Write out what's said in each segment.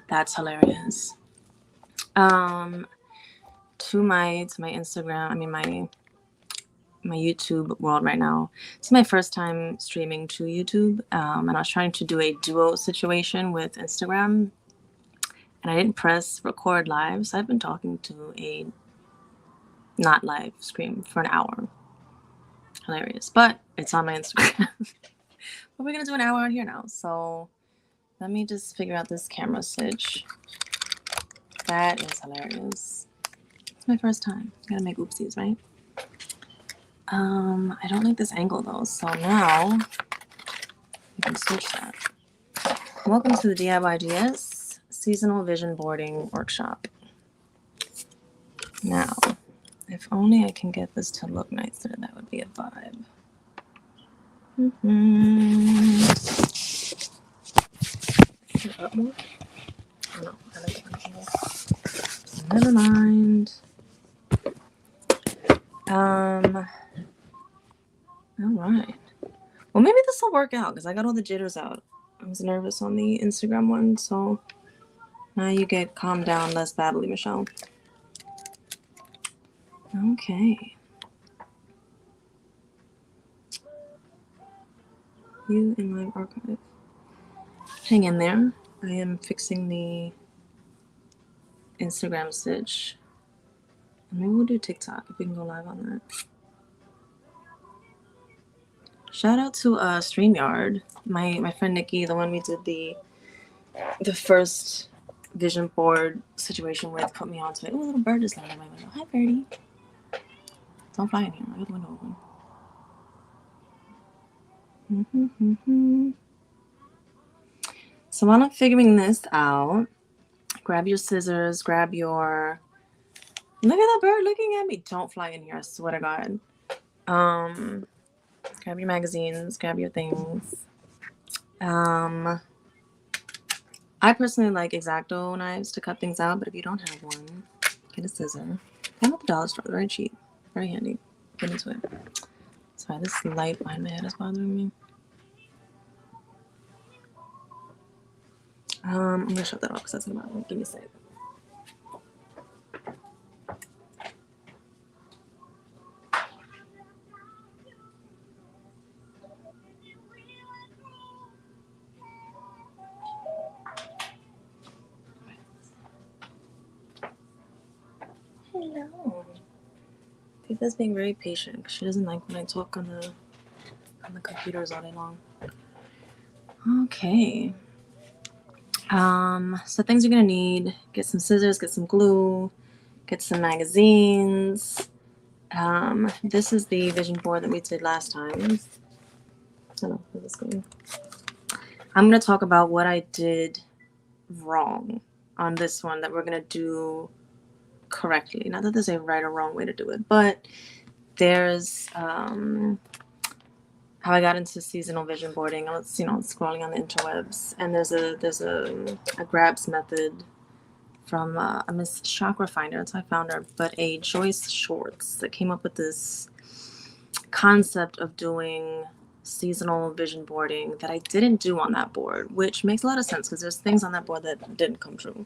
That's hilarious. To my Instagram, I mean my YouTube world right now. It's my first time streaming to YouTube, and I was trying to do a duo situation with Instagram, and I didn't press record live, so I've been talking to a not live stream for an hour. Hilarious, but it's on my Instagram. But we're gonna do an hour out here now, so let me just figure out this camera switch. That is hilarious. It's my first time. Gotta make oopsies, right? I don't like this angle though, so now we can switch that. Welcome to the DIYGS Seasonal Vision Boarding Workshop. Now, if only I can get this to look nicer, that would be a vibe. Up more? Oh, no, I like that angle. Never mind. Alright. Well, maybe this will work out because I got all the jitters out. I was nervous on the Instagram one, so now you get calmed down less badly, Michelle. Okay. You in my archive. Hang in there. I am fixing the Instagram stitch. And maybe we'll do TikTok if we can go live on that. Shout out to StreamYard. My friend Nikki, the one we did the first vision board situation with, put me onto it. Oh, a little bird just landed in my window. Hi, birdie. Don't fly in here. I got the window open. So while I'm figuring this out, grab your scissors, grab your... Look at that bird looking at me. Don't fly in here, I swear to God. Grab your magazines, grab your things. I personally like X-Acto knives to cut things out, but if you don't have one, get a scissor. I'm at the dollar store, very cheap, very handy. Get into it. Sorry, this light behind my head is bothering me. I'm gonna shut that off because that's gonna bother me. Give me a sec. Hello. Tifa's being very patient because she doesn't like when I talk on the computers all day long. Okay. So things you're gonna need: get some scissors, get some glue, get some magazines. This is the vision board that we did last time. Oh, no, this going. I'm gonna talk about what I did wrong on this one that we're gonna do correctly. Not that there's a right or wrong way to do it, but there's how I got into seasonal vision boarding. I was, scrolling on the interwebs, and there's a grabs method from a Miss Chakra Finder. That's how I found her. But a Joyce Shorts that came up with this concept of doing seasonal vision boarding that I didn't do on that board, which makes a lot of sense because there's things on that board that didn't come true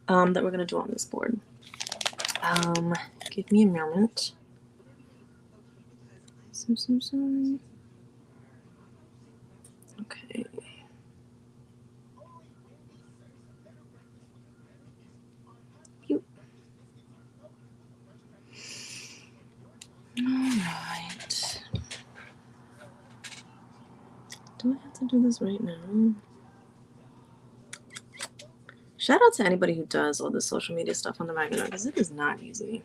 that we're gonna do on this board. Give me a moment. Okay. All right. Do I have to do this right now? Shout out to anybody who does all this social media stuff on the regular, because it is not easy.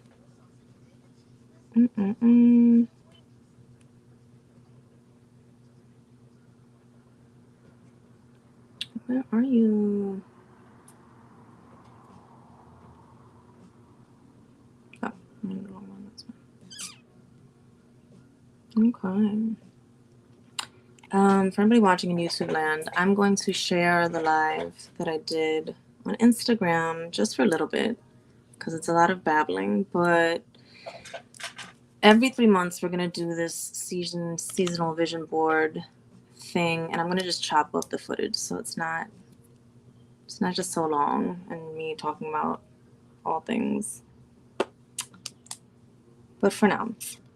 Where are you? Oh, I'm in the wrong one. That's fine. Okay. For anybody watching in YouTube land, I'm going to share the live that I did on Instagram just for a little bit because it's a lot of babbling, but every 3 months we're going to do this seasonal vision board thing, and I'm going to just chop up the footage so it's not It's not just so long and me talking about all things. But for now,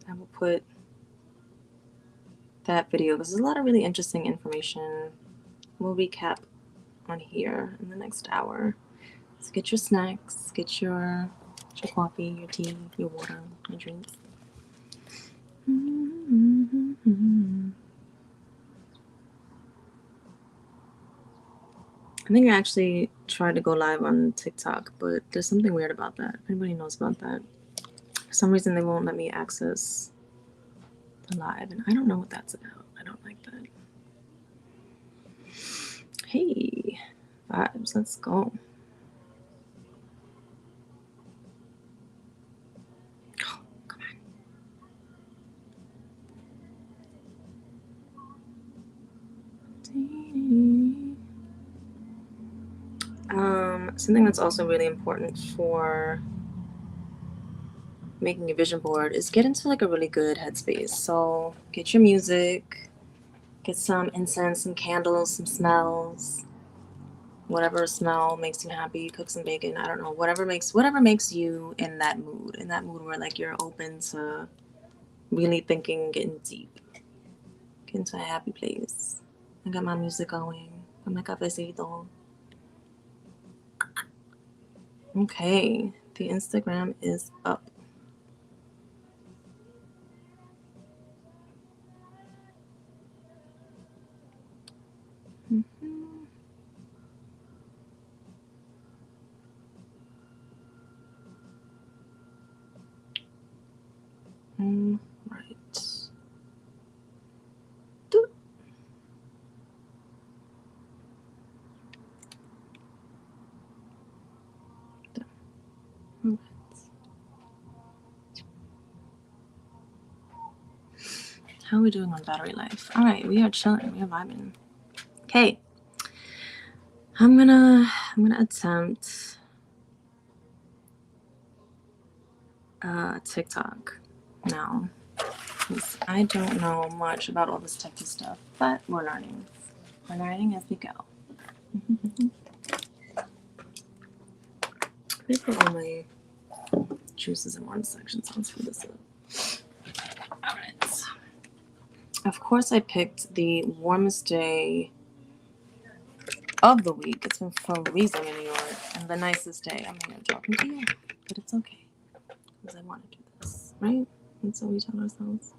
I will put that video. This is a lot of really interesting information. We'll recap on here in the next hour. So get your snacks, get your coffee, your tea, your water, your drinks. I think I actually tried to go live on TikTok, but there's something weird about that. If anybody knows about that. For some reason, they won't let me access the live, and I don't know what that's about. I don't like that. Hey, vibes, let's go. Oh, come on. Something that's also really important for making a vision board is get into like a really good headspace. So get your music, get some incense, some candles, some smells, whatever smell makes you happy. Cook some bacon, I don't know, whatever makes you in that mood where like you're open to really thinking, getting deep, get into a happy place. I got my music going, got my cafecito. Okay, the Instagram is up. Right. Doot. Right. How are we doing on battery life? All right, we are chilling, we are vibing. Okay, I'm gonna attempt TikTok now, because I don't know much about all this techie stuff, but we're learning. We're learning as we go. Let me put all my juices in one section, so let's put this up. All right. Of course, I picked the warmest day of the week. It's been freezing in New York, and the nicest day. I'm here talking to you, but it's okay, because I want to do this, right? And so we tell ourselves.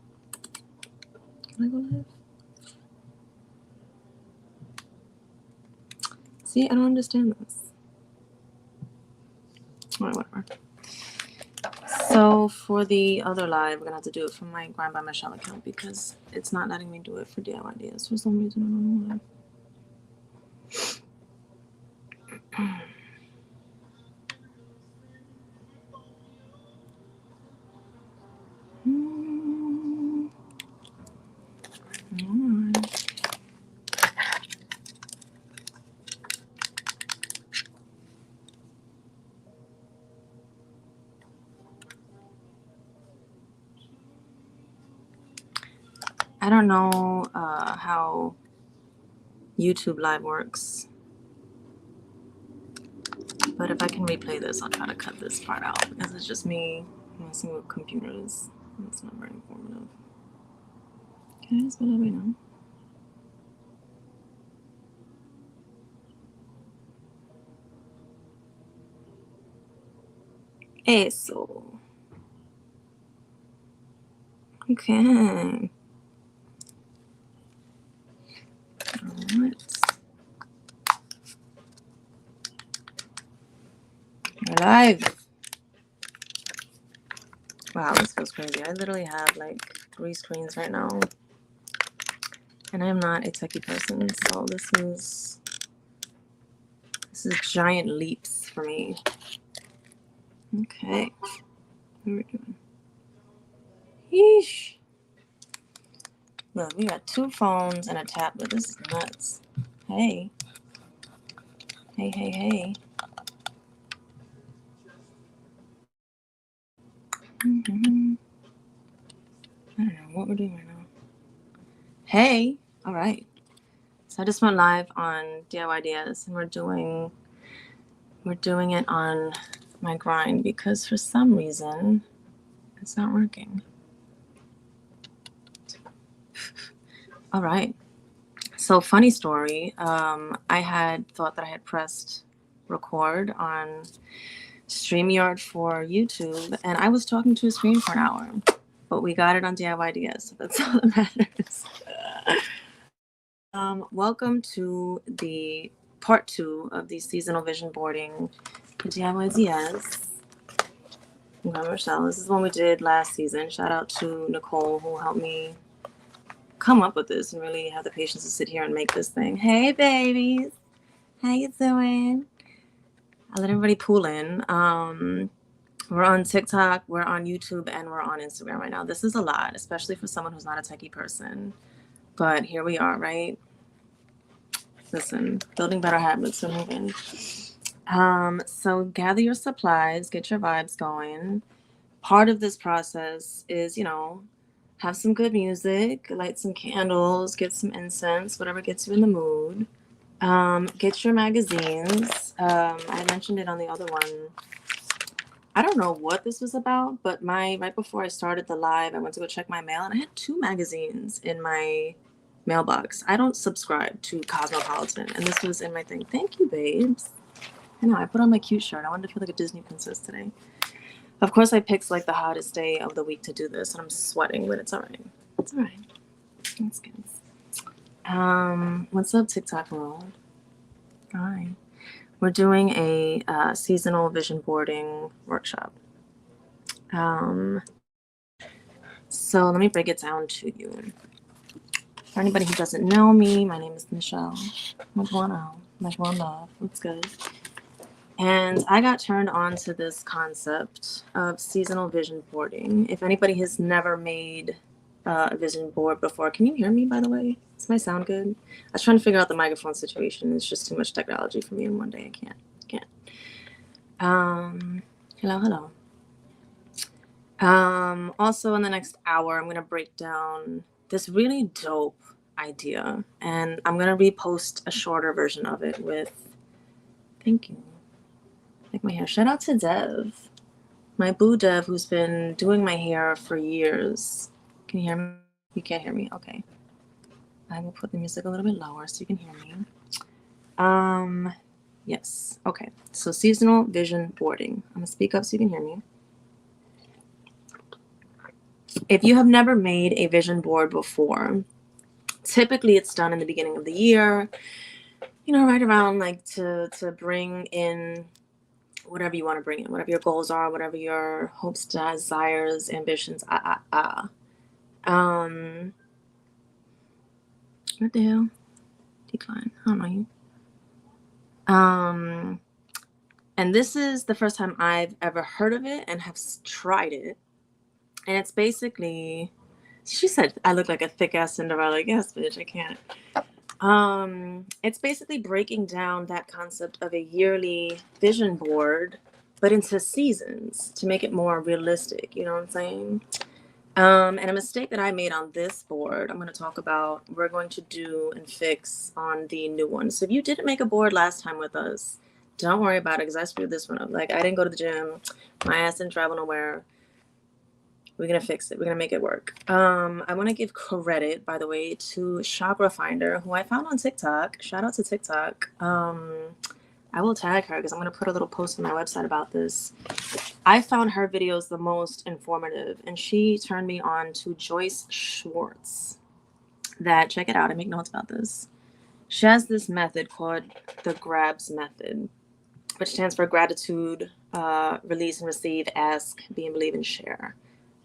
Can I go live? See, I don't understand this. All right, whatever. So for the other live, we're gonna have to do it from my Grind by Michelle account because it's not letting me do it for DIY ideas for some reason. I don't know why. I don't know how YouTube Live works, but if I can replay this, I'll try to cut this part out because it's just me messing with computers. It's not very informative. Can I just spell it right now? Eso. Okay. Alright. We're live. Wow, this feels crazy. I literally have like 3 screens right now. And I am not a techie person, so this is giant leaps for me. Okay. What are we doing? Yeesh. Look, we got 2 phones and a tablet. This is nuts. Hey. Hey, hey, hey. Mm-hmm. I don't know what we're doing right now. Hey. All right. So I just went live on DIY Ideas, and we're doing We're doing it on my grind because for some reason it's not working. All right. So funny story. I had thought that I had pressed record on StreamYard for YouTube, and I was talking to a screen for an hour, but we got it on Diyds, so that's all that matters. Welcome to the part 2 of the seasonal vision boarding for Diyds. Michelle, this is one we did last season. Shout out to Nicole who helped me come up with this and really have the patience to sit here and make this thing. Hey babies, how you doing? I let everybody pull in. We're on TikTok, we're on YouTube, and we're on Instagram right now. This is a lot, especially for someone who's not a techie person. But here we are, right? Listen, building better habits and moving. So gather your supplies, get your vibes going. Part of this process is, have some good music, light some candles, get some incense, whatever gets you in the mood. Get your magazines. I mentioned it on the other one. I don't know what this was about, but right before I started the live, I went to go check my mail and I had 2 magazines in my mailbox. I don't subscribe to Cosmopolitan, and this was in my thing. Thank you, babes. I know, I put on my cute shirt. I wanted to feel like a Disney princess today. Of course, I picked like the hottest day of the week to do this, and I'm sweating, but it's all right. It's all right. That's good. What's up, TikTok world? Hi. We're doing a seasonal vision boarding workshop. So let me break it down to you. For anybody who doesn't know me, my name is Michelle. What's going on? Much more love. What's good? And I got turned on to this concept of seasonal vision boarding. If anybody has never made a vision board before, can you hear me, by the way? Does my sound good? I was trying to figure out the microphone situation. It's just too much technology for me in one day. I can't. Hello. Also, in the next hour, I'm going to break down this really dope idea. And I'm going to repost a shorter version of it with, thank you. Like my hair. Shout out to Dev, my boo Dev, who's been doing my hair for years. Can you hear me? You can't hear me? Okay. I will put the music a little bit lower so you can hear me. Yes. Okay. So seasonal vision boarding. I'm going to speak up so you can hear me. If you have never made a vision board before, typically it's done in the beginning of the year, right around like to bring in whatever you want to bring in, whatever your goals are, whatever your hopes, desires, ambitions. What the hell? Decline. I don't know you. And this is the first time I've ever heard of it and have tried it. And it's basically, she said I look like a thick ass Cinderella. Yes, bitch, I can't. It's basically breaking down that concept of a yearly vision board, but into seasons to make it more realistic. You know what I'm saying? And a mistake that I made on this board, I'm going to talk about, we're going to do and fix on the new one. So if you didn't make a board last time with us, don't worry about it because I screwed this one up. Like, I didn't go to the gym. My ass didn't travel nowhere. We're going to fix it. We're going to make it work. I want to give credit, by the way, to Chakra Finder, who I found on TikTok. Shout out to TikTok. I will tag her because I'm going to put a little post on my website about this. I found her videos the most informative, and she turned me on to Joyce Schwartz. Check it out. I make notes about this. She has this method called the GRABS method, which stands for gratitude, release and receive, ask, be and believe, and share.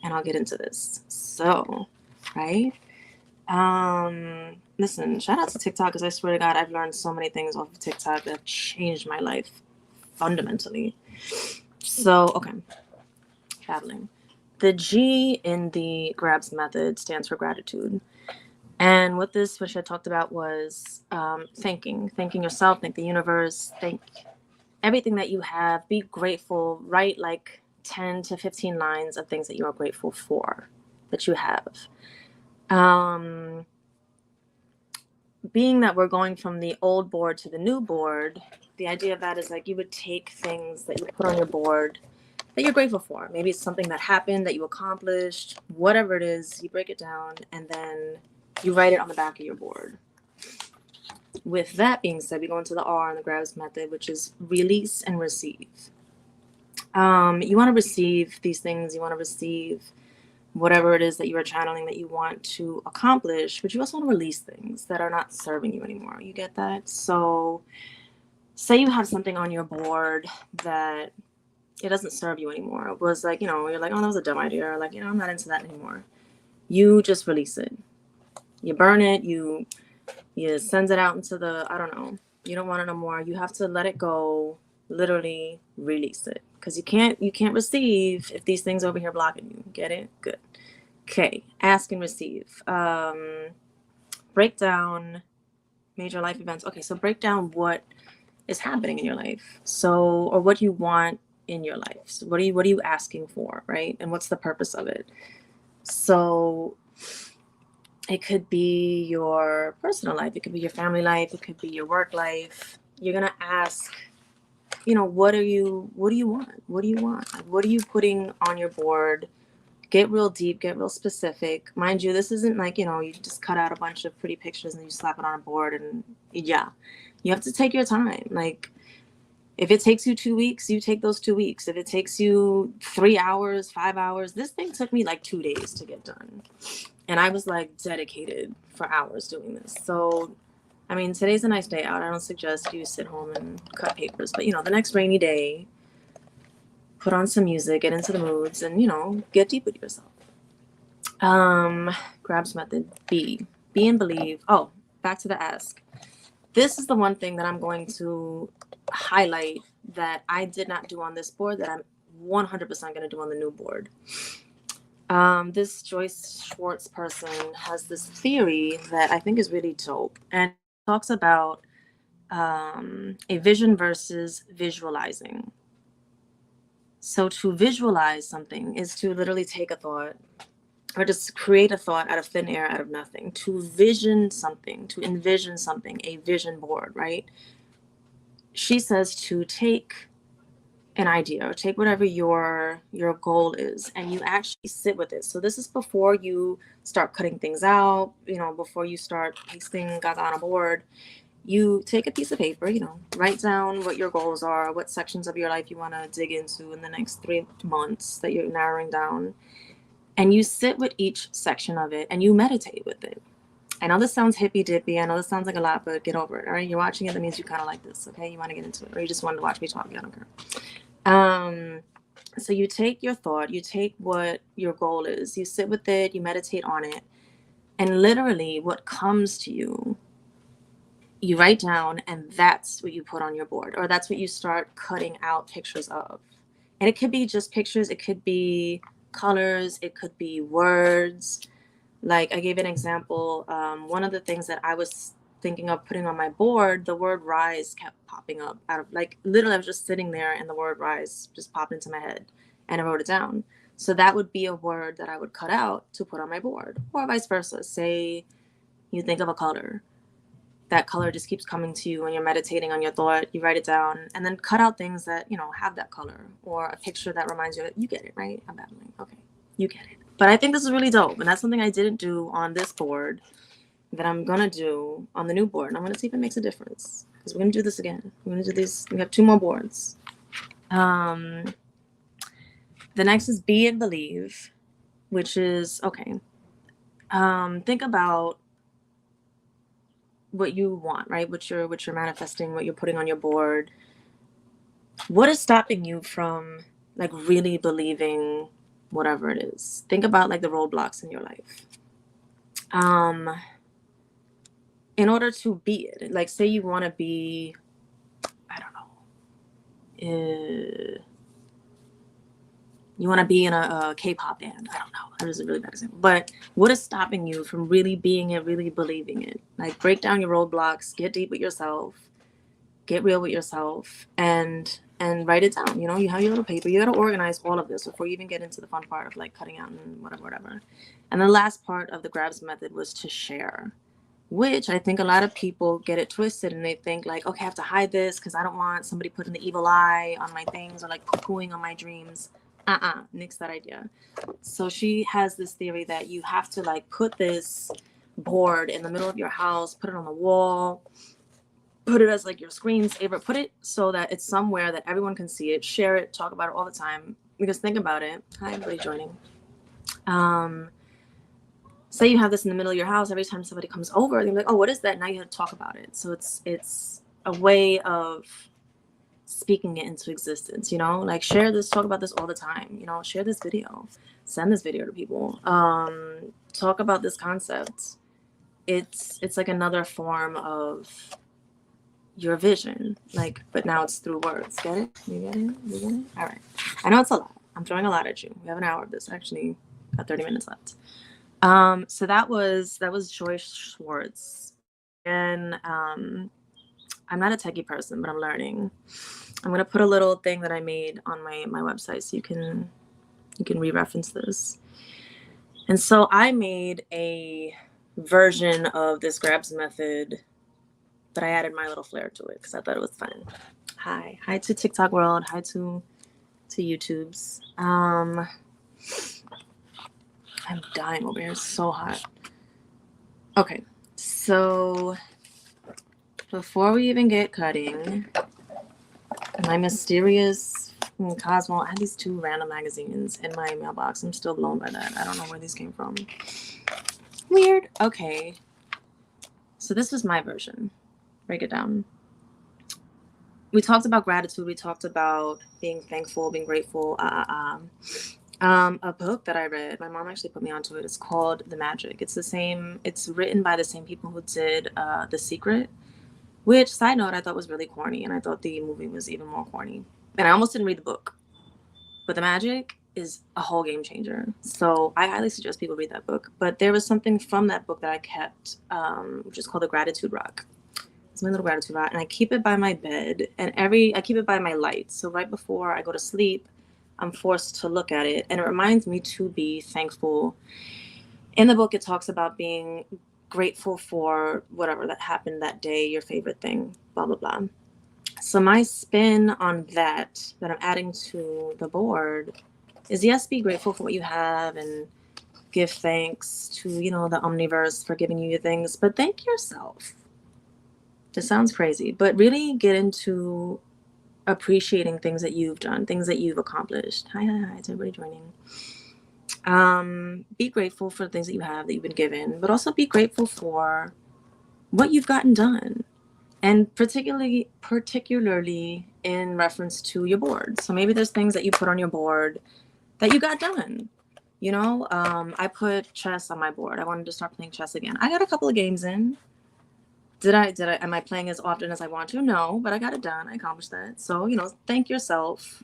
And I'll get into this. So, right? Listen, shout out to TikTok because I swear to God, I've learned so many things off of TikTok that have changed my life fundamentally. So, okay. Traveling. The G in the GRABS method stands for gratitude. And what I talked about was thanking yourself, thank the universe, thank everything that you have. Be grateful. Write like 10 to 15 lines of things that you are grateful for, that you have. being that we're going from the old board to the new board, the idea of that is like you would take things that you put on your board that you're grateful for. Maybe it's something that happened, that you accomplished, whatever it is, you break it down and then you write it on the back of your board. With that being said, we go into the R and the GRABS method, which is release and receive. You want to receive these things, you want to receive whatever it is that you are channeling that you want to accomplish, but you also want to release things that are not serving you anymore. You get that? So say you have something on your board that it doesn't serve you anymore. It was like, you're like, oh, that was a dumb idea. Or like, I'm not into that anymore. You just release it. You burn it. You send it out into the, I don't know. You don't want it no more. You have to let it go, literally release it. Because you can't receive if these things over here blocking you. Get it? Good. Okay. Ask and receive. Break down major life events. Okay, so break down what is happening in your life. So, or what you want in your life. So what are you asking for, right? And what's the purpose of it? So it could be your personal life, it could be your family life, it could be your work life. You're gonna ask, what do you want? What do you want? What are you putting on your board? Get real deep, get real specific. Mind you, this isn't like, you just cut out a bunch of pretty pictures and you slap it on a board and yeah. You have to take your time. Like, if it takes you 2 weeks, you take those 2 weeks. If it takes you 3 hours, 5 hours, this thing took me like 2 days to get done. And I was like dedicated for hours doing this. So, I mean, today's a nice day out. I don't suggest you sit home and cut papers. But, the next rainy day, put on some music, get into the moods, and, get deep with yourself. GRABS method, be and believe. Oh, back to the ask. This is the one thing that I'm going to highlight that I did not do on this board that I'm 100% going to do on the new board. This Joyce Schwartz person has this theory that I think is really dope, and it talks about a vision versus visualizing. So to visualize something is to literally take a thought or just create a thought out of thin air, out of nothing. To vision something, to envision something, a vision board, right? She says to take an idea or take whatever your goal is and you actually sit with it. So this is before you start cutting things out, before you start pasting gaga on a board. You take a piece of paper, write down what your goals are, what sections of your life you want to dig into in the next 3 months that you're narrowing down. And you sit with each section of it and you meditate with it. I know this sounds hippy dippy. I know this sounds like a lot, but get over it. All right. You're watching it. That means you kind of like this. Okay. You want to get into it, or you just wanted to watch me talk. I don't care. So you take your thought, you take what your goal is, you sit with it, you meditate on it. And literally what comes to you, you write down, and that's what you put on your board, or that's what you start cutting out pictures of. And it could be just pictures. It could be colors. It could be words. Like I gave an example. One of the things that I was thinking of putting on my board, the word rise kept popping up out of, like, literally I was just sitting there and the word rise just popped into my head and I wrote it down. So that would be a word that I would cut out to put on my board, or vice versa. Say you think of a color. That color just keeps coming to you when you're meditating on your thought. You write it down and then cut out things that, have that color, or a picture that reminds you of it. You get it, right? I'm babbling. Okay. You get it. But I think this is really dope. And that's something I didn't do on this board that I'm going to do on the new board. And I'm going to see if it makes a difference, because we're going to do this again. We're going to do these. We have 2 more boards. The next is be and believe, which is, okay. Think about what you want, right? What you're manifesting, what you're putting on your board. What is stopping you from like really believing whatever it is? Think about like the roadblocks in your life. In order to be it, like say you want to be, I don't know, you want to be in a K-pop band. I don't know. That was a really bad example. But what is stopping you from really being it, really believing it? Like break down your roadblocks, get deep with yourself, get real with yourself, and write it down. You have your little paper. You got to organize all of this before you even get into the fun part of like cutting out and whatever. And the last part of the GRABS method was to share. which I think a lot of people get it twisted and they think like, okay, I have to hide this because I don't want somebody putting the evil eye on my things or like poo-pooing on my dreams. Nix that idea. So she has this theory that you have to like put this board in the middle of your house, put it on the wall, put it as like your screensaver, put it so that it's somewhere that everyone can see it, share it, talk about it all the time. Because think about it. Hi, everybody joining. Say you have this in the middle of your house, every time somebody comes over, they're like, oh, what is that? Now you have to talk about it. So it's a way of speaking it into existence, you know, like share this, talk about this all the time, you know, share this video, send this video to people, talk about this concept. It's like another form of your vision, like, but now it's through words. Get it? You get it? You get it? All right. I know it's a lot. I'm throwing a lot at you. We have an hour of this. Actually, got 30 minutes left. So that was Joy Schwartz, and I'm not a techie person, but I'm learning. I'm gonna put a little thing that I made on my website so you can re-reference this. And so I made a version of this grabs method, but I added my little flair to it because I thought it was fun. Hi to TikTok world. Hi to YouTubes. I'm dying over here. It's so hot. Okay, so before we even get cutting, my mysterious Cosmo, I had these 2 random magazines in my mailbox. I'm still blown by that. I don't know where these came from. Weird. Okay. So this was my version. Break it down. We talked about gratitude. We talked about being thankful, being grateful. A book that I read, my mom actually put me onto it. It's called The Magic. It's written by the same people who did The Secret, which, side note, I thought was really corny, and I thought the movie was even more corny. And I almost didn't read the book. But The Magic is a whole game changer. So I highly suggest people read that book. But there was something from that book that I kept, which is called the Gratitude Rock. It's my little gratitude rock, and I keep it by my bed, and I keep it by my light. So right before I go to sleep, I'm forced to look at it, and it reminds me to be thankful. In the book, it talks about being grateful for whatever that happened that day, your favorite thing, blah, blah, blah. So my spin on that I'm adding to the board is, yes, be grateful for what you have and give thanks to, you know, the omniverse for giving you your things, but thank yourself. This sounds crazy, but really get into appreciating things that you've done, things that you've accomplished. Hi to everybody joining. Be grateful for the things that you have, that you've been given, but also be grateful for what you've gotten done, and particularly in reference to your board. So maybe there's things that you put on your board that you got done. You know, I put chess on my board. I wanted to start playing chess again. I got a couple of games in. Am I playing as often as I want to? No, but I got it done. I accomplished that. So, you know, thank yourself.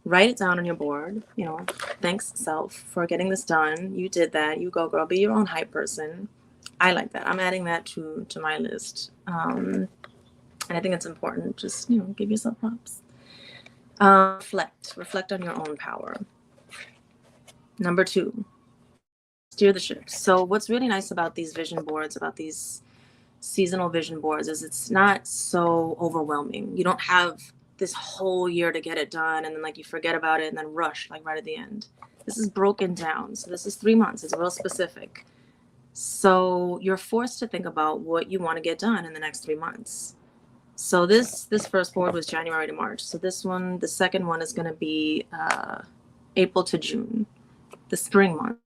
Write it down on your board. You know, thanks self for getting this done. You did that. You go, girl. Be your own hype person. I like that. I'm adding that to my list. And I think it's important. Just, you know, give yourself props. Reflect on your own power. Number 2, steer the ship. So what's really nice about these vision boards, about these seasonal vision boards, is it's not so overwhelming. You don't have this whole year to get it done, and then like you forget about it and then rush like right at the end. This is broken down. So this is 3 months. It's real specific. So you're forced to think about what you want to get done in the next 3 months. So this first board was January to March. So this one, the second one, is going to be April to June, the spring month,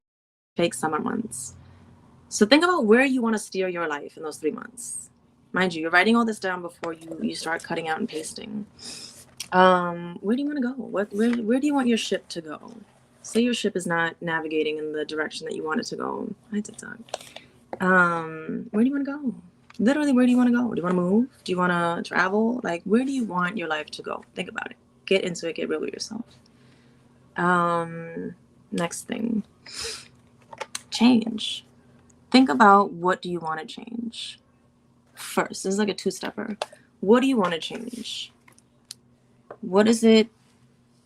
fake summer months. So think about where you want to steer your life in those 3 months. Mind you, you're writing all this down before you start cutting out and pasting. Where do you want to go? Where do you want your ship to go? Say your ship is not navigating in the direction that you want it to go. Hi, TikTok. Where do you want to go? Literally, where do you want to go? Do you want to move? Do you want to travel? Like, where do you want your life to go? Think about it. Get into it. Get real with yourself. Next thing. Change. Think about, what do you want to change? First, this is like a 2-stepper. What do you want to change? What is it,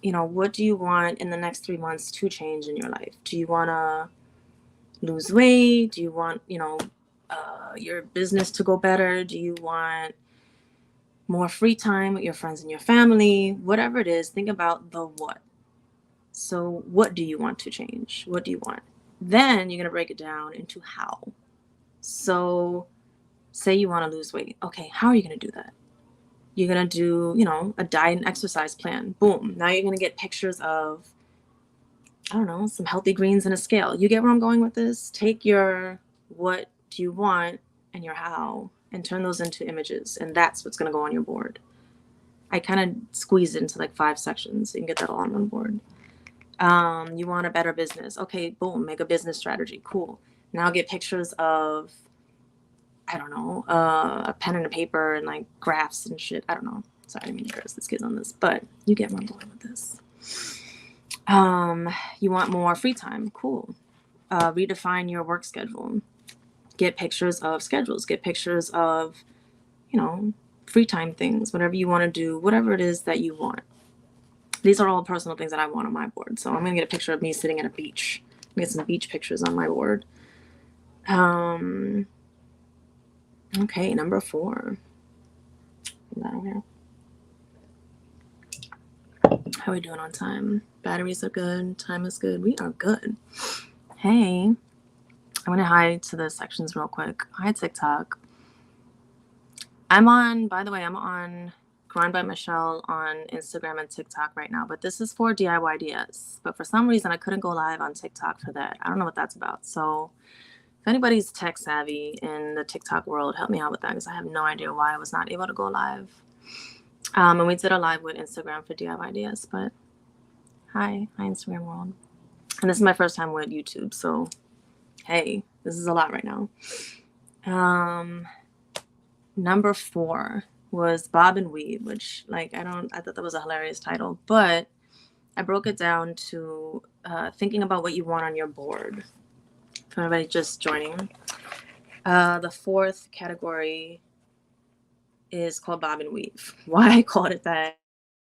you know, what do you want in the next 3 months to change in your life? Do you want to lose weight? Do you want, you know, your business to go better? Do you want more free time with your friends and your family? Whatever it is, think about the what. So what do you want to change? What do you want? Then you're going to break it down into how. So say you want to lose weight. Okay, how are you going to do that? You're going to do, a diet and exercise plan. Boom. Now you're going to get pictures of, I don't know, some healthy greens and a scale. You get where I'm going with this? Take your what do you want and your how and turn those into images. And that's what's going to go on your board. I kind of squeeze it into like 5 sections so you can get that all on one board. You want a better business. Okay, boom, make a business strategy. Cool. Now get pictures of, I don't know, a pen and a paper and like graphs and shit. I don't know. Sorry, I didn't mean to embarrass this kid on this, but you get where I'm going with this. You want more free time. Cool. Redefine your work schedule. Get pictures of schedules. Get pictures of, free time things, whatever you want to do, whatever it is that you want. These are all personal things that I want on my board. So I'm going to get a picture of me sitting at a beach. Get some beach pictures on my board. Okay, number 4. Is that over here? How are we doing on time? Batteries are good. Time is good. We are good. Hey, I'm going to hide to the sections real quick. Hi, TikTok. By the way, I'm on Grind by Michelle on Instagram and TikTok right now, but this is for DIY ideas. But for some reason, I couldn't go live on TikTok for that. I don't know what that's about. So if anybody's tech savvy in the TikTok world, help me out with that because I have no idea why I was not able to go live. And we did a live with Instagram for DIY ideas, but hi Instagram world. And this is my first time with YouTube, so hey, this is a lot right now. Number 4 was Bob and Weave, which I thought that was a hilarious title, but I broke it down to thinking about what you want on your board. For everybody just joining, the 4th category is called Bob and Weave. Why I called it that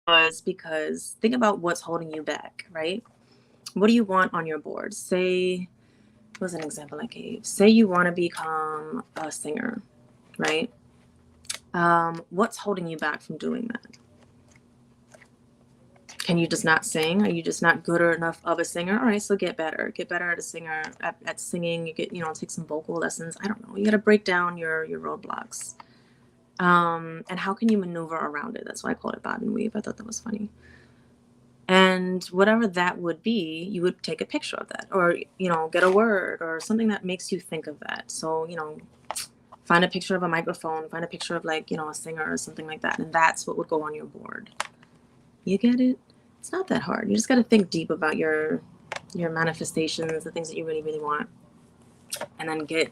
was because think about what's holding you back, right? What do you want on your board? Say, what was an example I gave? Say you want to become a singer, right? What's holding you back from doing that? Can you just not sing? Are you just not good enough of a singer? All right, so get better. Get better at a singer, at singing. You get, take some vocal lessons. I don't know. You got to break down your roadblocks. And how can you maneuver around it? That's why I called it Bob and Weave. I thought that was funny. And whatever that would be, you would take a picture of that or, get a word or something that makes you think of that. So, find a picture of a microphone, find a picture of a singer or something like that. And that's what would go on your board. You get it? It's not that hard. You just got to think deep about your manifestations, the things that you really, really want. And then get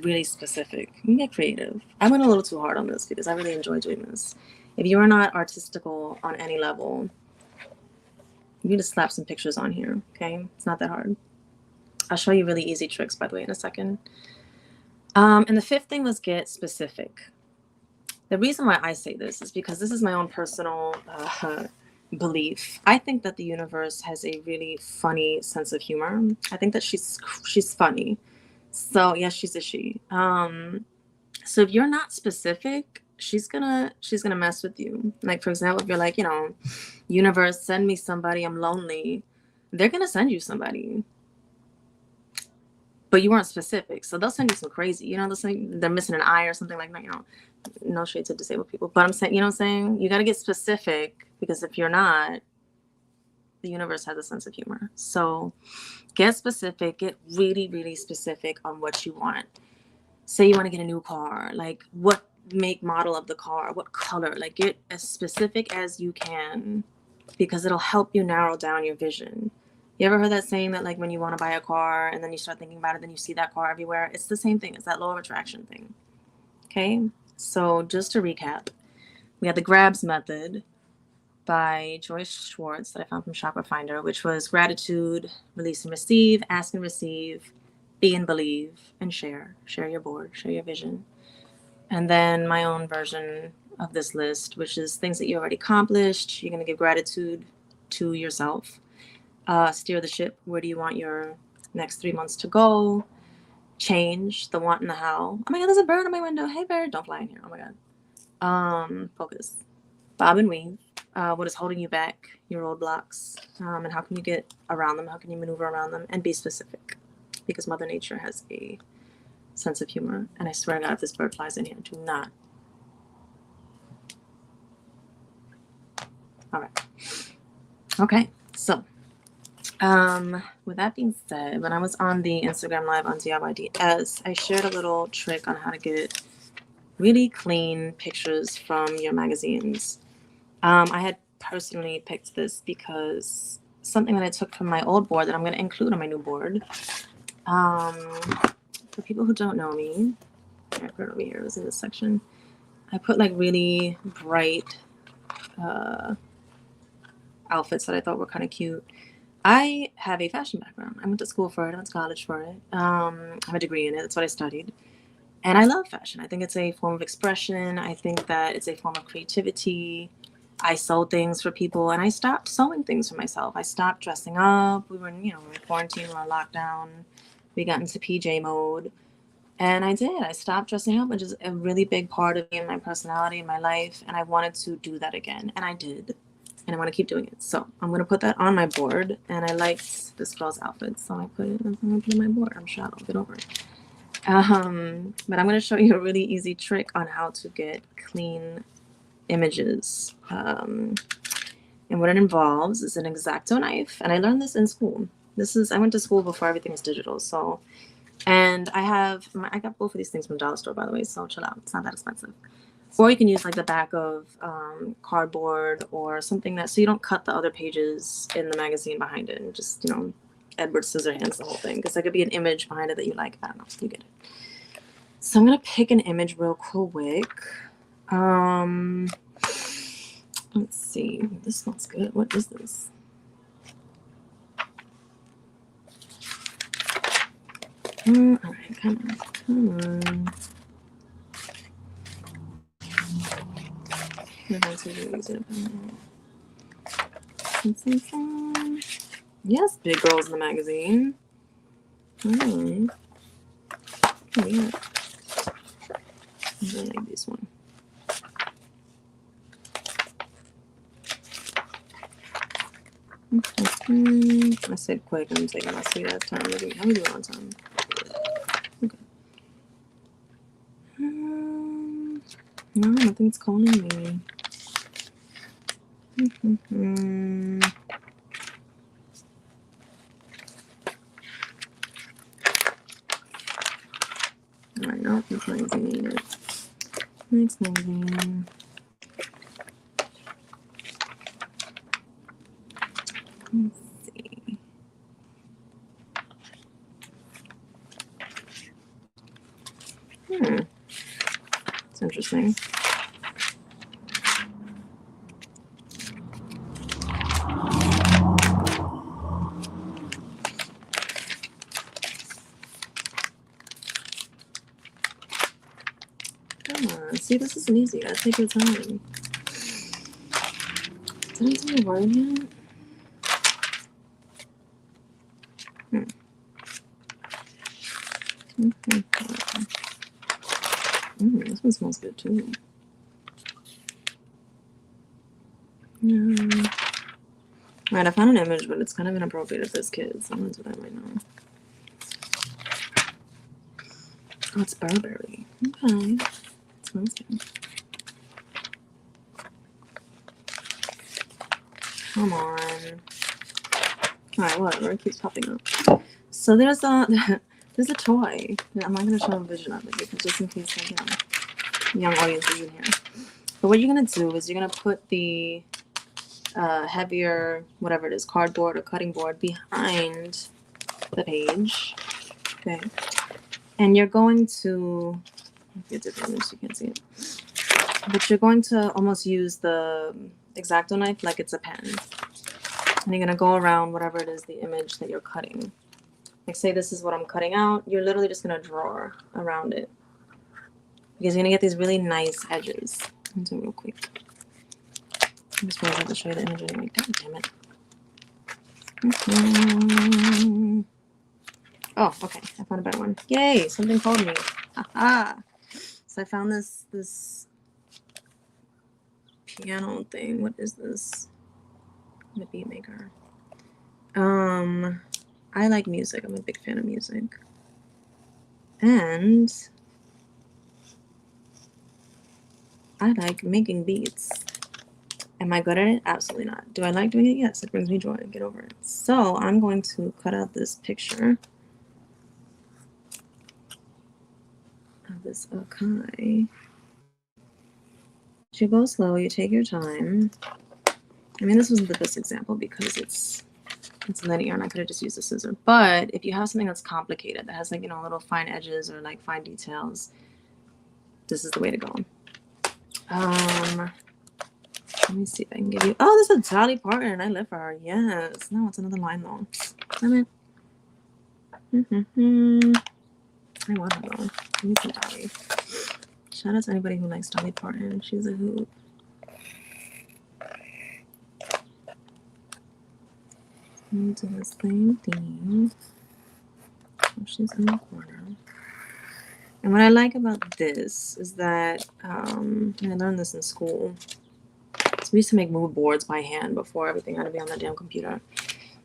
really specific. You can get creative. I went a little too hard on this because I really enjoy doing this. If you are not artistical on any level, you can just slap some pictures on here, okay? It's not that hard. I'll show you really easy tricks, by the way, in a second. And the 5th thing was get specific. The reason why I say this is because this is my own personal belief. I think that the universe has a really funny sense of humor. I think that she's funny. So yes, she's a she. So if you're not specific, she's gonna mess with you. Like, for example, if you're like, universe, send me somebody, I'm lonely, they're gonna send you somebody. But you weren't specific. So they'll send you some crazy, they're missing an eye or something like that, no shade to disabled people. But I'm saying, you got to get specific because if you're not, the universe has a sense of humor. So get specific, get really, really specific on what you want. Say you want to get a new car, like what make, model of the car, what color, get as specific as you can because it'll help you narrow down your vision. You ever heard that saying that when you want to buy a car and then you start thinking about it, then you see that car everywhere? It's the same thing. It's that law of attraction thing. Okay. So just to recap, we had the GRABS method by Joyce Schwartz that I found from Chakra Finder, which was gratitude, release and receive, ask and receive, be and believe, and share. Share your board, share your vision. And then my own version of this list, which is things that you already accomplished. You're going to give gratitude to yourself. Steer the ship. Where do you want your next 3 months to go? change the what and the how. Oh my god, there's a bird on my window. Hey bird, don't fly in here. Oh my god. Focus. Bob and weave. What is holding you back, your roadblocks, and how can you get around them? How can you maneuver around them? And be specific, because Mother Nature has a sense of humor. And I swear to God, if this bird flies in here, do not. All right. Okay. So, with that being said, when I was on the Instagram live on Diyds, I shared a little trick on how to get really clean pictures from your magazines. I had personally picked this because something that I took from my old board that I'm going to include on my new board. For people who don't know me, I put it over here. It was in this section. I put like really bright outfits that I thought were kind of cute. I have a fashion background. I went to school for it. I went to college for it. I have a degree in it. That's what I studied. And I love fashion. I think it's a form of expression. I think that it's a form of creativity. I sold things for people, and I stopped sewing things for myself. I stopped dressing up. We were in quarantine, we were in lockdown. We got into PJ mode. And I did. I stopped dressing up, which is a really big part of me and my personality and my life. And I wanted to do that again. And I did. And I want to keep doing it. So I'm going to put that on my board. And I liked this girl's outfit. So I'm going to put it on my board. I'm sure I'll get over it. But I'm going to show you a really easy trick on how to get clean images. And what it involves is an X-Acto knife. And I learned this in school. I went to school before everything was digital. So, and I got both of these things from Dollar Store, by the way. So chill out. It's not that expensive. Or you can use like the back of cardboard or something so you don't cut the other pages in the magazine behind it and just, Edward Scissorhands the whole thing. Because there could be an image behind it that you like. I don't know. You get it. So I'm going to pick an image real quick. Let's see. This smells good. What is this? All right. Come on. Yes, big girls in the magazine. Yeah. I like this one. I said quick. I'm taking my sweet ass time. How we doing on time? Okay. No, nothing's calling me. Alright, no, this magazine ain't it. Next magazine. Let's see. It's interesting. Come on. See, this isn't easy. You gotta take your time. Did I say a word yet? This one smells good too. Alright, I found an image, but it's kind of inappropriate if there's kids. I'm gonna do that right now. Oh, it's Burberry. Okay. It smells good. Come on. Alright, whatever. It keeps popping up. So there's a toy. I'm not gonna show a vision of it because just in case young audiences in here. But what you're gonna do is you're gonna put the heavier, whatever it is, cardboard or cutting board behind the page. Okay. And you're going to, get it so you can see it. But you're going to almost use the X-Acto knife like it's a pen. And you're gonna go around whatever it is, the image that you're cutting. Like say this is what I'm cutting out, you're literally just gonna draw around it. Because you're gonna get these really nice edges. I'll do it real quick. I just realized I have to show you the image anyway. God damn it. Oh, okay. I found a better one. Yay! Something called me. Haha. So I found this piano thing. What is this? The beat maker. I like music. I'm a big fan of music. And I like making beats. Am I good at it? Absolutely not. Do I like doing it? Yes, it brings me joy. Get over it. So I'm going to cut out this picture of this Akai. You go slow, you take your time. I mean, this wasn't the best example because it's linear and I could have just used a scissor. But if you have something that's complicated, that has like, little fine edges or like fine details, this is the way to go. Let me see if I can give you, oh, this is Dolly Parton. I live for her. Yes. No, it's another line though. Damn it. I want her though. Give me some Dolly. Shout out to anybody who likes Dolly Parton. She's a hoot. Do the same thing. She's in the corner. And what I like about this is that I learned this in school. So we used to make mood boards by hand before everything had to be on the damn computer.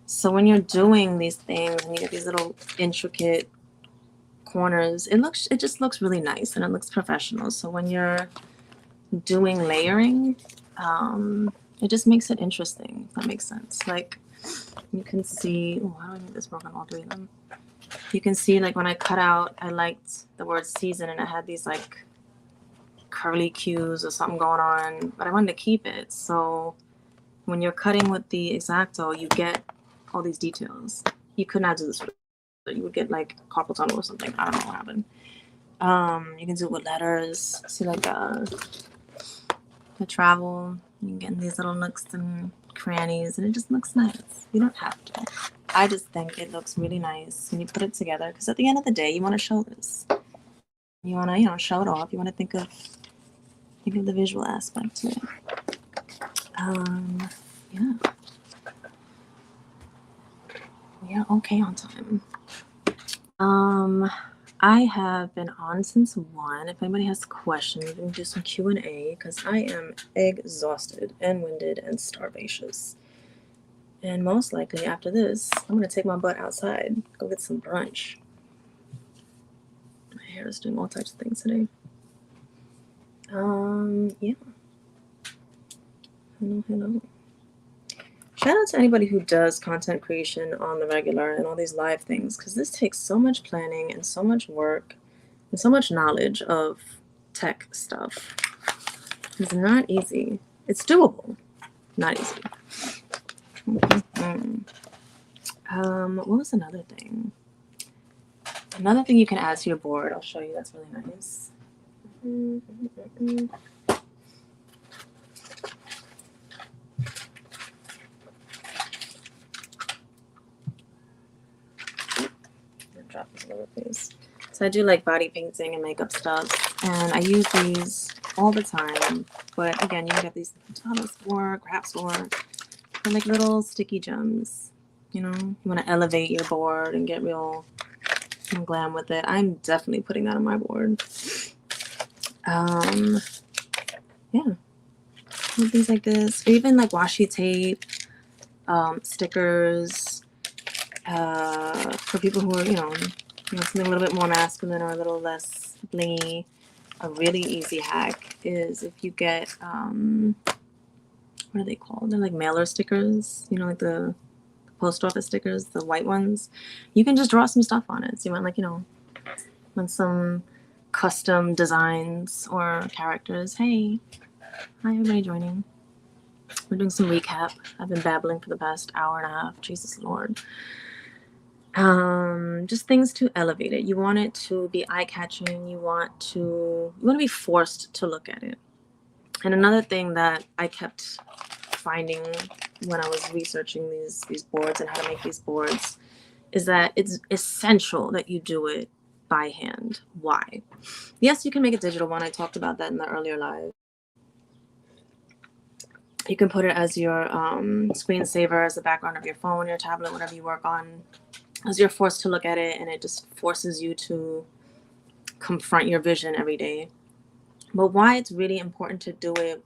So when you're doing these things and you get these little intricate corners, it just looks really nice and it looks professional. So when you're doing layering, it just makes it interesting. If that makes sense. Like you can see, oh, how do I make this work on all three of them? You can see like when I cut out, I liked the word season and it had these like curly cues or something going on, but I wanted to keep it. So when you're cutting with the X-Acto, you get all these details. You could not do this with it. You would get like carpal tunnel or something. I don't know what happened. You can do it with letters. See like the travel. You can get in these little nooks and crannies and it just looks nice. You don't have to. I just think it looks really nice when you put it together because at the end of the day, you want to show this. You want to, show it off. You want to think of the visual aspect to it. Yeah. Yeah, okay on time. I have been on since 1. If anybody has questions, we can do some Q&A because I am exhausted and winded and starvacious. And most likely after this, I'm going to take my butt outside, go get some brunch. My hair is doing all types of things today. Yeah. Hello. Shout out to anybody who does content creation on the regular and all these live things, because this takes so much planning and so much work and so much knowledge of tech stuff. It's not easy. It's doable. Not easy. What was another thing? Another thing you can add to your board. I'll show you. That's really nice. Drop this over, please. So I do like body painting and makeup stuff, and I use these all the time. But again, you can get these at the store, craft store. They're like little sticky gems. You want to elevate your board and get real glam with it. I'm definitely putting that on my board. Yeah. Things like this, or even like washi tape, stickers. For people who are, something a little bit more masculine or a little less blingy, a really easy hack is if you get, what are they called? They're like mailer stickers, like the post office stickers, the white ones. You can just draw some stuff on it. So you want want some custom designs or characters. Hey, hi everybody joining. We're doing some recap. I've been babbling for the past hour and a half. Jesus Lord. Just things to elevate it. You want it to be eye-catching. You want to be forced to look at it. And another thing that I kept finding when I was researching these boards and how to make these boards is that it's essential that you do it by hand. Why? Yes, you can make a digital one. I talked about that in the earlier live. You can put it as your screensaver, as the background of your phone, your tablet, whatever you work on. because you're forced to look at it, and it just forces you to confront your vision every day. But why it's really important to do it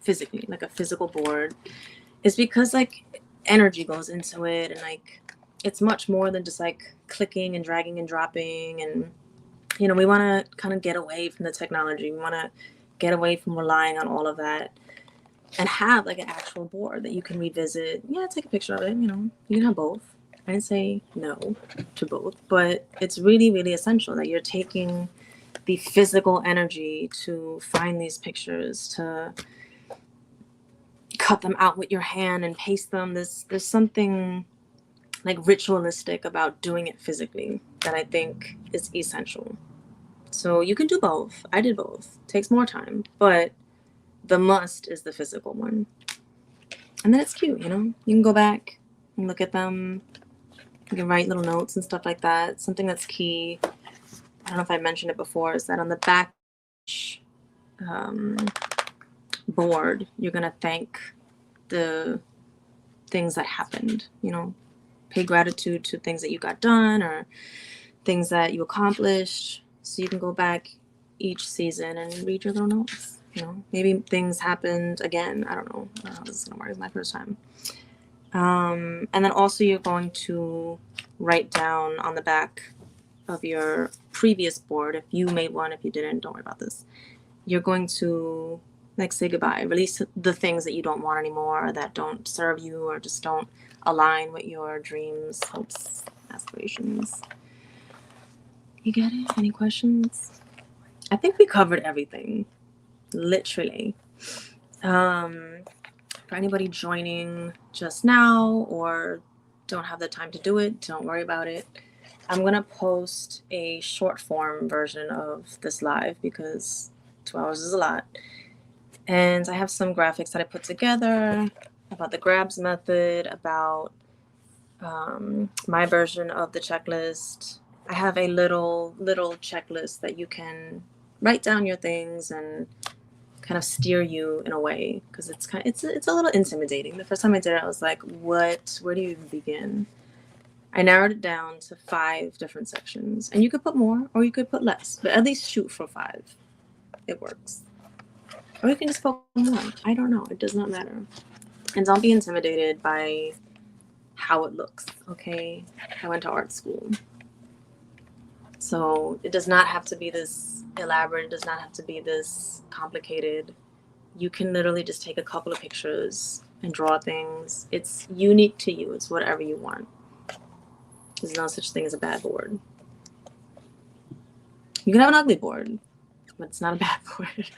physically, like a physical board, is because like energy goes into it, and like it's much more than just like clicking and dragging and dropping. And you know, we want to kind of get away from the technology. We want to get away from relying on all of that and have like an actual board that you can revisit. Yeah, take a picture of it. You know, you can have both. I didn't say no to both, but it's really, really essential that you're taking the physical energy to find these pictures, to cut them out with your hand and paste them. There's something like ritualistic about doing it physically that I think is essential. So you can do both. I did both. Takes more time, but the must is the physical one. And then it's cute, you know? You can go back and look at them. You can write little notes and stuff like that. Something that's key, I don't know if I mentioned it before, is that on the back um, board, you're going to thank the things that happened, you know? Pay gratitude to things that you got done or things that you accomplished. So you can go back each season and read your little notes. You know, maybe things happened again. I don't know how this is gonna work. It's my first time. And then also you're going to write down on the back of your previous board, if you made one, if you didn't, don't worry about this. You're going to like say goodbye, release the things that you don't want anymore, that don't serve you or just don't align with your dreams, hopes, aspirations. You get it? Any questions? I think we covered everything, literally. For anybody joining just now or don't have the time to do it, don't worry about it. I'm going to post a short form version of this live because 2 hours is a lot. And I have some graphics that I put together about the grabs method, about my version of the checklist. I have a little checklist that you can write down your things and kind of steer you in a way, because it's a little intimidating. The first time I did it, I was like, where do you even begin? I narrowed it down to 5 different sections, and you could put more or you could put less, but at least shoot for 5. It works. Or you can just put one. I don't know. It does not matter. And don't be intimidated by how it looks, okay? I went to art school. So it does not have to be this elaborate. It does not have to be this complicated. You can literally just take a couple of pictures and draw things. It's unique to you. It's whatever you want. There's no such thing as a bad board. You can have an ugly board, but it's not a bad board.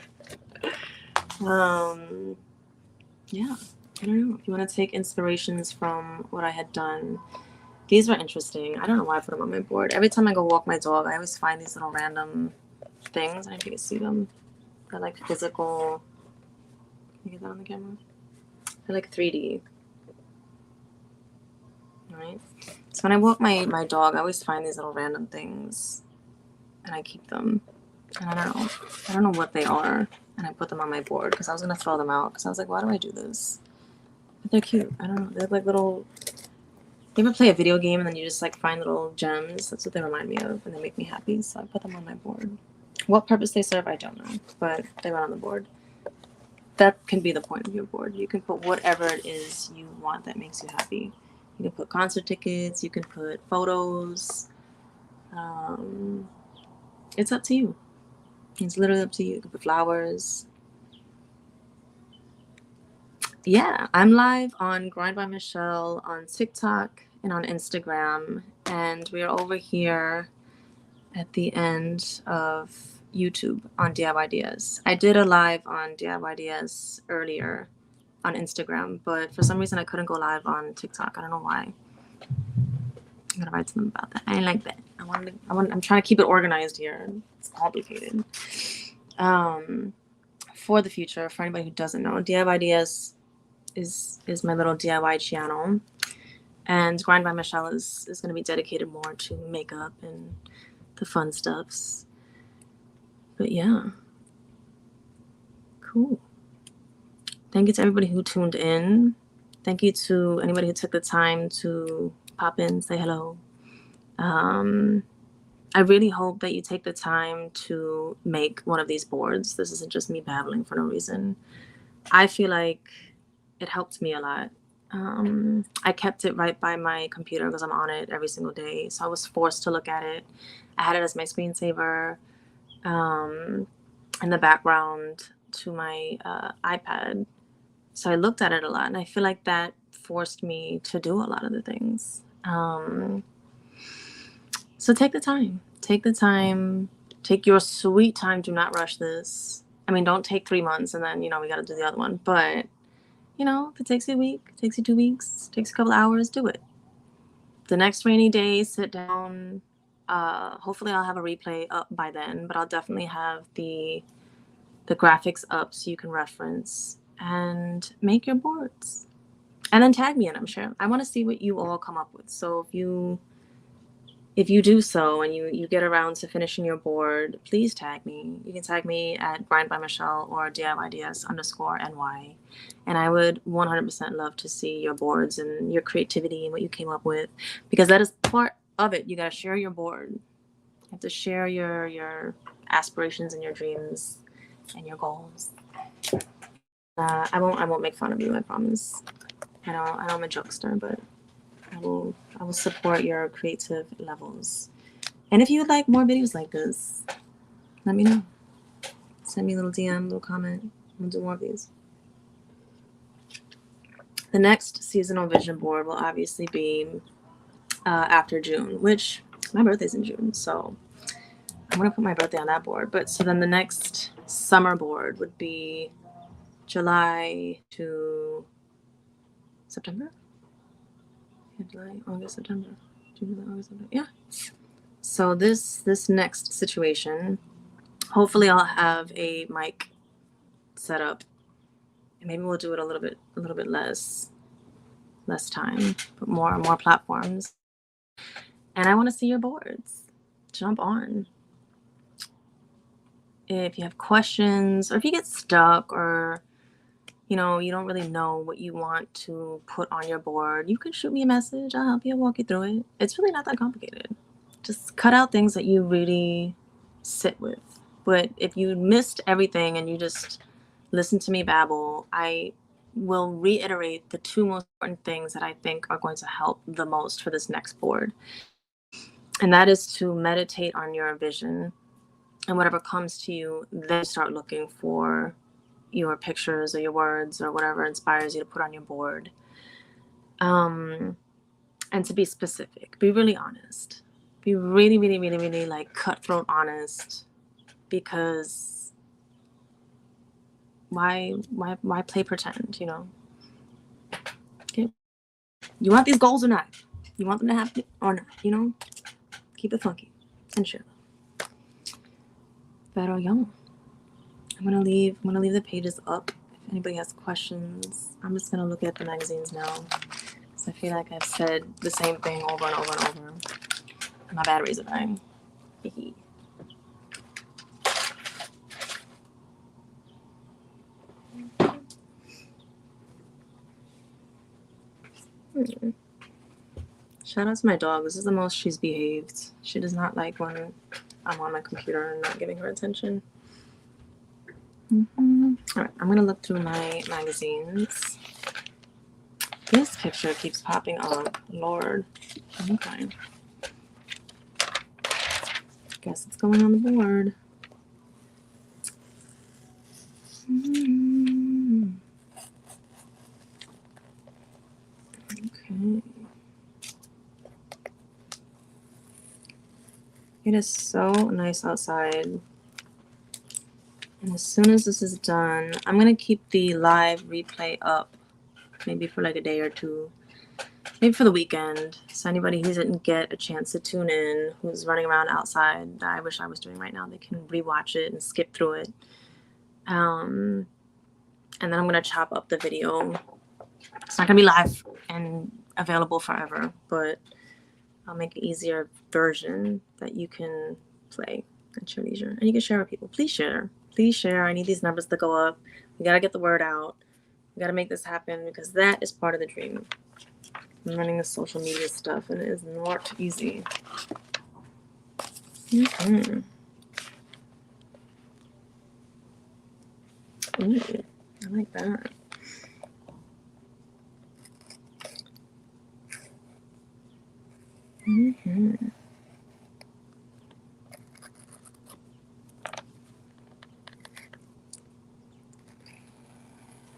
Yeah, I don't know. If you want to take inspirations from what I had done, these were interesting. I don't know why I put them on my board. Every time I go walk my dog, I always find these little random things. I don't know if you can see them. They're like physical. Can you get that on the camera? They're like 3D. Right? So when I walk my dog, I always find these little random things and I keep them. And I don't know what they are. And I put them on my board because I was going to throw them out because I was like, why do I do this? But they're cute. I don't know. They're like little... You ever play a video game and then you just like find little gems? That's what they remind me of, and they make me happy. So I put them on my board. What purpose they serve, I don't know, but they went on the board. That can be the point of your board. You can put whatever it is you want that makes you happy. You can put concert tickets. You can put photos. It's up to you. It's literally up to you. You can put flowers. Yeah, I'm live on Grind by Michelle on TikTok and on Instagram, and we are over here at the end of YouTube on Diyds. I did a live on Diyds earlier on Instagram, but for some reason I couldn't go live on TikTok. I don't know why. I'm gonna write to them about that. I didn't like that. I'm trying to keep it organized here. It's complicated. For the future, for anybody who doesn't know, Diyds is my little DIY channel, and Grind by Michelle is going to be dedicated more to makeup and the fun stuffs. But yeah, cool. Thank you to everybody who tuned in. Thank you to anybody who took the time to pop in, say hello. I really hope that you take the time to make one of these boards. This isn't just me babbling for no reason. I feel like it helped me a lot. I kept it right by my computer because I'm on it every single day. So I was forced to look at it. I had it as my screensaver in the background to my iPad. So I looked at it a lot, and I feel like that forced me to do a lot of the things. So take the time. Take the time. Take your sweet time. Do not rush this. I mean, don't take 3 months and then, we got to do the other one. But, if it takes you a week, takes you 2 weeks, takes a couple hours, do it. The next rainy day, sit down. Hopefully I'll have a replay up by then, but I'll definitely have the graphics up so you can reference and make your boards. And then tag me in them, sure. I want to see what you all come up with. So if you do so and you get around to finishing your board, please tag me. You can tag me at grindbymichelle or DIYDS_NY. And I would 100% love to see your boards and your creativity and what you came up with, because that is part of it. You got to share your board. You have to share your aspirations and your dreams and your goals. I won't make fun of you, I promise. I know I'm a jokester, but I will support your creative levels. And if you would like more videos like this, let me know. Send me a little DM, little comment. We'll do more of these. The next seasonal vision board will obviously be after June, which my birthday's in June, so I'm gonna put my birthday on that board. But so then the next summer board would be July to September. July, August, September. June, July, August, September. Yeah. So this next situation, hopefully I'll have a mic set up, and maybe we'll do it a little bit less time, but more platforms. And I want to see your boards. Jump on. If you have questions, or if you get stuck, or you don't really know what you want to put on your board, you can shoot me a message. I'll help you, walk you through it. It's really not that complicated. Just cut out things that you really sit with. But if you missed everything and you just listen to me babble, I will reiterate the 2 most important things that I think are going to help the most for this next board. And that is to meditate on your vision, and whatever comes to you, then start looking for your pictures or your words or whatever inspires you to put on your board. And to be specific, be really honest, be really, really, really, really like cutthroat honest, because why play pretend, Okay. You want these goals or not? You want them to happen or not? Keep it funky and chill. Pero yo, I'm gonna leave the pages up. If anybody has questions, I'm just gonna look at the magazines now, because I feel like I've said the same thing over and over and over. My batteries are dying. Shout out to my dog. This is the most she's behaved. She does not like when I'm on my computer and not giving her attention. All right, I'm gonna look through my magazines. This picture keeps popping up. Lord. Okay. Guess it's going on the board. Okay. It is so nice outside. And as soon as this is done, I'm going to keep the live replay up, maybe for like a day or two, maybe for the weekend. So anybody who didn't get a chance to tune in, who's running around outside, that I wish I was doing right now, they can rewatch it and skip through it. And then I'm going to chop up the video. It's not going to be live and available forever, but I'll make an easier version that you can play at your leisure. And you can share with people. Please share. Please share. I need these numbers to go up. We got to get the word out. We got to make this happen, because that is part of the dream. I'm running the social media stuff, and it is not easy. Ooh, I like that.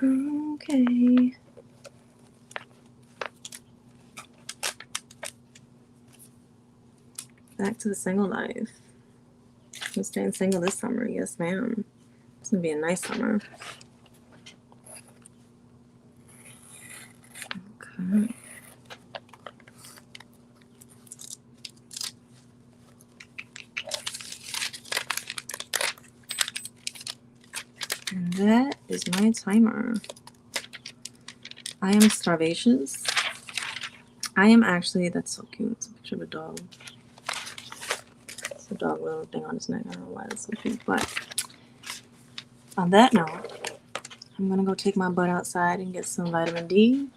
Okay. Back to the single life. I'm staying single this summer. Yes, ma'am. It's gonna be a nice summer. Okay. And that is my timer. I am starvacious. I am actually, that's so cute. It's a picture of a dog. It's a dog with a little thing on his neck. I don't know why that's so cute. But on that note, I'm going to go take my butt outside and get some vitamin D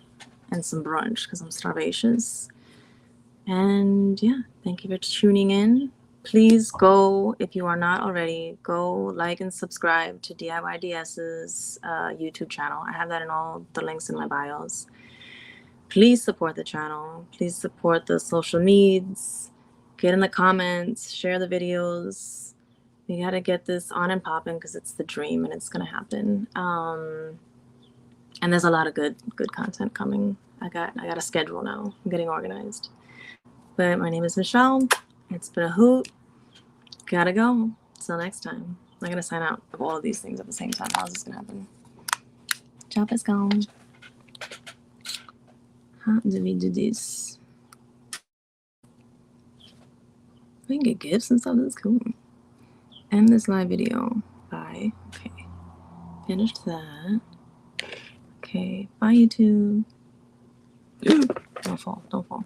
and some brunch because I'm starvacious. And yeah, thank you for tuning in. Please go, if you are not already, go like and subscribe to DIYDS's YouTube channel. I have that in all the links in my bios. Please support the channel. Please support the social needs. Get in the comments. Share the videos. We got to get this on and popping because it's the dream and it's going to happen. And there's a lot of good content coming. I got a schedule now. I'm getting organized. But my name is Michelle. It's been a hoot. Gotta go. Till next time. I'm gonna sign out of all of these things at the same time. How's this gonna happen? Job is gone. How do we do this? We can get gifts and stuff. That's cool. End this live video. Bye. Okay. Finished that. Okay. Bye, YouTube. Don't fall. Don't fall.